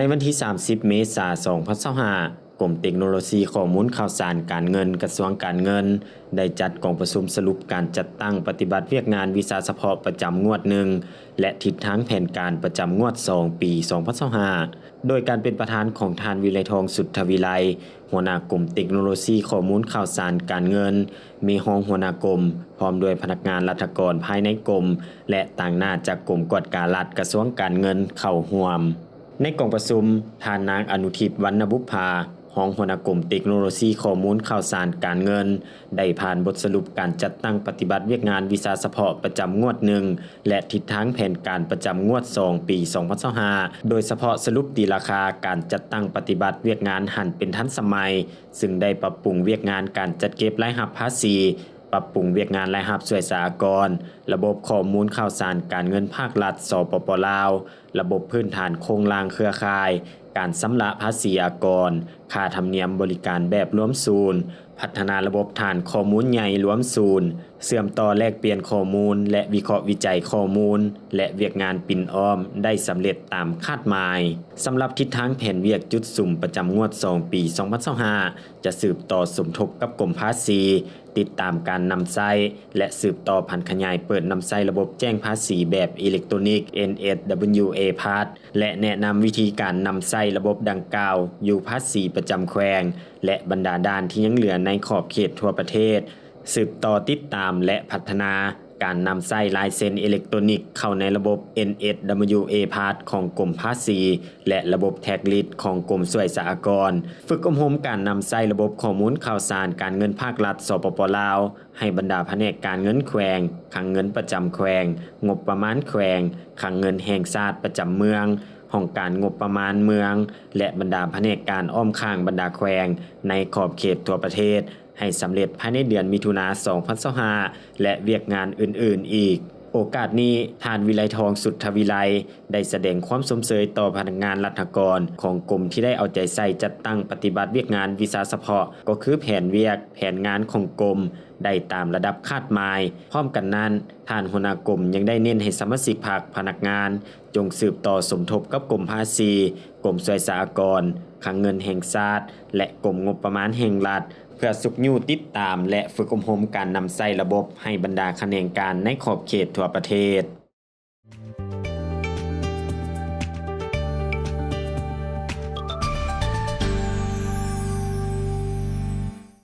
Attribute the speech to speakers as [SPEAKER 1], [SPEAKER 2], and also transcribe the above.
[SPEAKER 1] ในวันที่ 30 เมษายน 2025 กรมเทคโนโลยีข้อมูลข่าวสารการเงินกระทรวงการเงินได้จัดกองประชุมสรุปการจัดตั้งปฏิบัติเวียกงานวิชาเฉพาะประจำงวด1และทิศทางแผนการประจำงวด2ปี 2025 โดยการเป็นประธานของท่านวิไลทองสุทธวิไลหัวหน้ากรมเทคโนโลยีข้อมูลข่าวสารการเงินมีรองหัวหน้ากรมพร้อมด้วยพนักงานราชการภายในกรมและต่างหน้าจากกรมกวดการรัฐกระทรวงการเงินเข้าร่วมในกองประชุมท่านนางอนุทิพย์วรรณบุภารองหัวหน้ากรมเทคโนโลยีข้อมูลข่าวสารการเงินได้ผ่านบทสรุปการจัดตั้งปฏิบัติเวียกงานวิชาเฉพาะประจำงวด1และทิศทางแผนการประจำงวด2ปี 2025 โดยเฉพาะสรุปตีราคาการจัดตั้งปฏิบัติเวียกงานหันเป็นทันสมัยซึ่งได้ปรับปรุงเวียกงานการจัดเก็บรายรับภาษีปรับปรุงเวียกงานรายรับช่วยสหกรณ์ระบบข้อมูลข่าวสารการเงินภาครัฐสปป.ลาวระบบพื้นฐานโครงล่างเครือข่ายการชำระภาษีอากรค่าธรรมเนียมบริการแบบรวมศูนย์พัฒนาระบบฐานข้อมูลใหญ่รวมศูนย์เชื่อมต่อแลกเปลี่ยนข้อมูลและวิเคราะห์วิจัยข้อมูลและเวียกงานปิ่นอ้อมได้สำเร็จตามคาดหมายสำหรับทิศทางแผนเวียกจุดสุ่มประจำงวด2ปี 2025 จะสืบต่อสมทบกับกรมภาษีติดตามการนำใช้และสืบต่อพันขยายเปิดนำใช้ระบบแจ้งภาษีแบบอิเล็กทรอนิกส์ NSWA Pass และแนะนำวิธีการนำใช้ระบบดังกล่าวอยู่ภาษีประจำแขวงและบรรดาด้านที่ยังเหลือในขอบเขตทั่วประเทศสืบต่อติดตามและพัฒนาการนำใช้ลายเซ็นอิเล็กทรอนิกส์เข้าในระบบ NSWA Pass ของกรมภาษีและระบบแท็กลิสต์ของกรมช่วยสหกรณ์ฝึกอบรมการนำใช้ระบบข้อมูลข่าวสารการเงินภาครัฐสปป.ลาวให้บรรดาแผนกการเงินแขวงคลังเงินประจำแขวงงบประมาณแขวงคลังเงินแห่งชาติประจำเมืองห้องการงบประมาณเมืองและบรรดาแผนกการอ้อมข้างบรรดาแขวงในขอบเขตทั่วประเทศให้สำเร็จภายในเดือนมิถุนายน 2025 และเวียกงานอื่นๆอีกโอกาสนี้ท่านวิไลทองสุทธวิไลได้แสดงความสมเสยต่อพนักงานราชการของกรมที่ได้เอาใจใส่จัดตั้งปฏิบัติเวียกงานวิชาเฉพาะก็คือแผนเวียกแผนงานของกรมได้ตามระดับคาดหมายพร้อมกันนั้นท่านหัวหน้ากรมยังได้เน้นให้สมาชิกภาคพนักงานจงสืบต่อสมทบกับกรมภาษีกรมช่วยสหกรณ์คลังเงินแห่งชาติและกรมงบประมาณแห่งรัฐเพื่อสุกยู่ติดตามและฝึกอบรมการนำใช้ระบบให้บรรดาแขนงการในขอบเขตทั่วประเทศ